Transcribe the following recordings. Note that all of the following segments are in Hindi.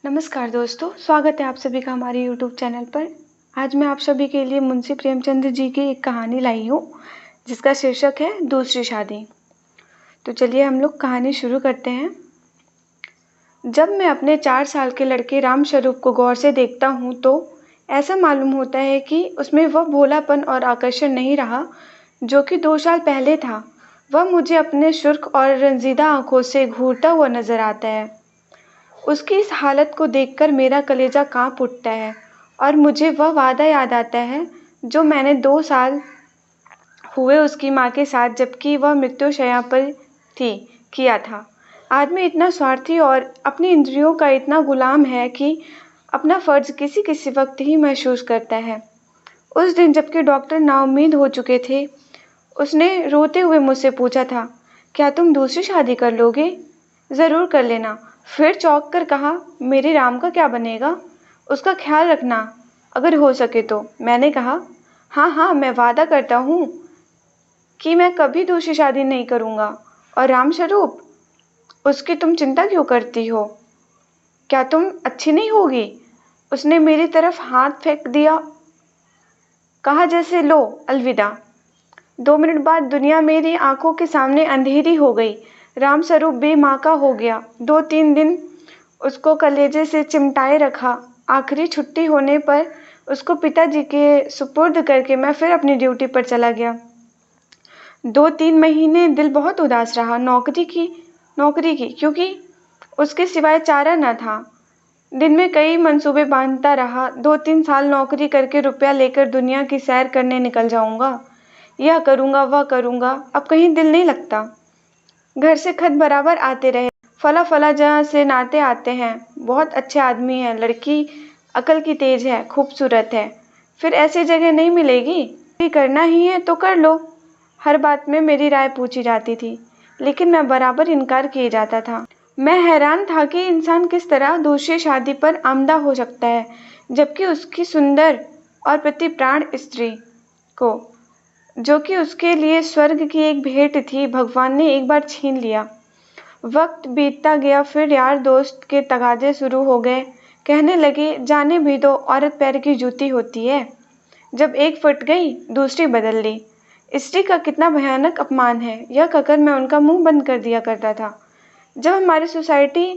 नमस्कार दोस्तों, स्वागत है आप सभी का हमारे YouTube चैनल पर। आज मैं आप सभी के लिए मुंशी प्रेमचंद जी की एक कहानी लाई हूँ जिसका शीर्षक है दूसरी शादी। तो चलिए हम लोग कहानी शुरू करते हैं। जब मैं अपने 4 साल के लड़के रामस्वरूप को गौर से देखता हूँ तो ऐसा मालूम होता है कि उसमें वह भोलापन और आकर्षण नहीं रहा जो कि 2 साल पहले था। वह मुझे अपने सुर्ख और रंजीदा आंखों से घूरता हुआ नजर आता है। उसकी इस हालत को देखकर मेरा कलेजा कांप उठता है और मुझे वह वादा याद आता है जो मैंने 2 साल हुए उसकी माँ के साथ, जबकि वह मृत्युशैया पर थी, किया था। आदमी इतना स्वार्थी और अपनी इंद्रियों का इतना गुलाम है कि अपना फर्ज किसी किसी वक्त ही महसूस करता है। उस दिन जबकि डॉक्टर नाउम्मीद हो चुके थे, उसने रोते हुए मुझसे पूछा था, क्या तुम दूसरी शादी कर लोगे? ज़रूर कर लेना। फिर चौंक कर कहा, मेरे राम का क्या बनेगा? उसका ख्याल रखना अगर हो सके तो। मैंने कहा, हाँ हाँ, मैं वादा करता हूँ कि मैं कभी दूसरी शादी नहीं करूँगा। और रामस्वरूप, उसकी तुम चिंता क्यों करती हो? क्या तुम अच्छी नहीं होगी? उसने मेरी तरफ हाथ फेंक दिया, कहा जैसे लो अलविदा। 2 मिनट बाद दुनिया मेरी आंखों के सामने अंधेरी हो गई। रामस्वरूप बेमाका हो गया। 2-3 दिन उसको कलेजे से चिमटाए रखा। आखिरी छुट्टी होने पर उसको पिताजी के सुपुर्द करके मैं फिर अपनी ड्यूटी पर चला गया। 2-3 महीने दिल बहुत उदास रहा नौकरी की, क्योंकि उसके सिवाय चारा न था। दिन में कई मंसूबे बांधता रहा। 2-3 साल नौकरी करके रुपया लेकर दुनिया की सैर करने निकल जाऊंगा। यह करूंगा, वह करूंगा, अब कहीं दिल नहीं लगता। घर से खत बराबर आते रहे। फला जहाँ से नाते आते हैं। बहुत अच्छे आदमी है, लड़की अकल की तेज है, खूबसूरत है। फिर ऐसी जगह नहीं मिलेगी। करना ही है तो कर लो। हर बात में मेरी राय पूछी जाती थी, लेकिन मैं बराबर इनकार किए जाता था। मैं हैरान था कि इंसान किस तरह दूसरी शादी पर आमदा हो सकता है, जबकि उसकी सुंदर और प्रति प्राण स्त्री को, जो कि उसके लिए स्वर्ग की एक भेंट थी, भगवान ने एक बार छीन लिया। वक्त बीतता गया। फिर यार दोस्त के तगाजे शुरू हो गए। कहने लगे, जाने भी दो, औरत पैर की जूती होती है। जब एक फट गई दूसरी बदल ली। स्त्री का कितना भयानक अपमान है, यह कहकर मैं उनका मुंह बंद कर दिया करता था। जब हमारी सोसाइटी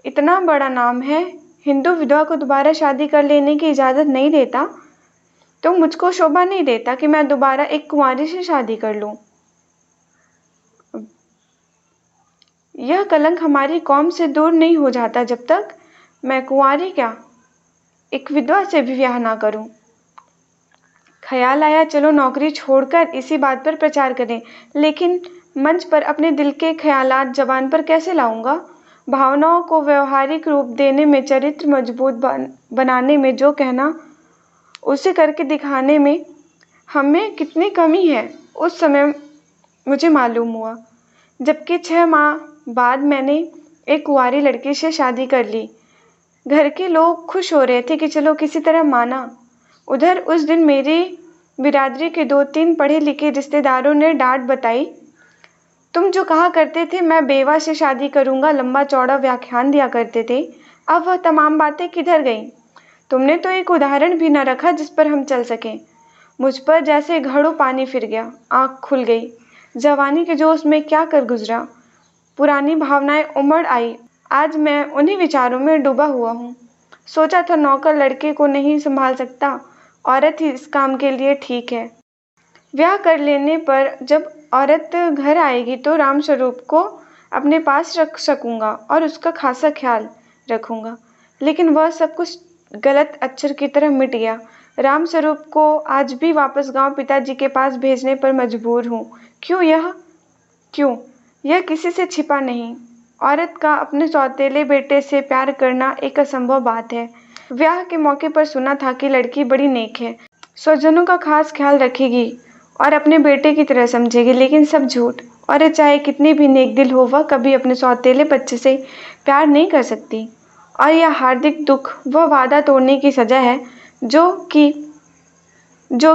इतना बड़ा नाम है, हिंदू विधवा को दोबारा शादी कर लेने की इजाज़त नहीं देता, तो मुझको शोभा नहीं देता कि मैं दोबारा एक कुंवारी से शादी कर लूं। यह कलंक हमारी कौम से दूर नहीं हो जाता जब तक मैं कुंवारी क्या, एक विधवा से भी ब्याह ना करूं। ख्याल आया, चलो नौकरी छोड़कर इसी बात पर प्रचार करें, लेकिन मंच पर अपने दिल के ख्यालात जबान पर कैसे लाऊंगा? भावनाओं को व्यवहारिक रूप देने में, चरित्र मजबूत बनाने में, जो कहना उसे करके दिखाने में हमें कितनी कमी है, उस समय मुझे मालूम हुआ। जबकि 6 माह बाद मैंने एक कुंवारी लड़की से शादी कर ली। घर के लोग खुश हो रहे थे कि चलो किसी तरह माना। उधर उस दिन मेरी बिरादरी के 2-3 पढ़े लिखे रिश्तेदारों ने डांट बताई। तुम जो कहा करते थे मैं बेवा से शादी करूंगा, लंबा चौड़ा व्याख्यान दिया करते थे, अब वह तमाम बातें किधर गईं? तुमने तो एक उदाहरण भी न रखा जिस पर हम चल सकें। मुझ पर जैसे घड़ों पानी फिर गया। आँख खुल गई। जवानी के जोश में क्या कर गुजरा, पुरानी भावनाएं उमड़ आई। आज मैं उन्हीं विचारों में डूबा हुआ हूँ। सोचा था नौकर लड़के को नहीं संभाल सकता, औरत ही इस काम के लिए ठीक है। ब्याह कर लेने पर जब औरत घर आएगी तो रामस्वरूप को अपने पास रख सकूंगा और उसका खासा ख्याल रखूंगा। लेकिन वह सब कुछ गलत अक्षर की तरह मिट गया। रामस्वरूप को आज भी वापस गांव पिताजी के पास भेजने पर मजबूर हूँ। क्यों? यह किसी से छिपा नहीं। औरत का अपने सौतेले बेटे से प्यार करना एक असंभव बात है। ब्याह के मौके पर सुना था कि लड़की बड़ी नेक है, स्वजनों का खास ख्याल रखेगी और अपने बेटे की तरह समझेगी, लेकिन सब झूठ। औरत चाहे कितनी भी नेक दिल हो, वह कभी अपने सौतेले बच्चे से प्यार नहीं कर सकती। और यह हार्दिक दुख वह वादा तोड़ने की सजा है जो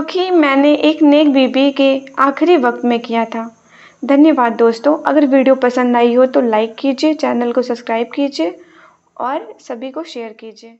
कि मैंने एक नेक बीबी के आखिरी वक्त में किया था। धन्यवाद दोस्तों। अगर वीडियो पसंद आई हो तो लाइक कीजिए, चैनल को सब्सक्राइब कीजिए और सभी को शेयर कीजिए।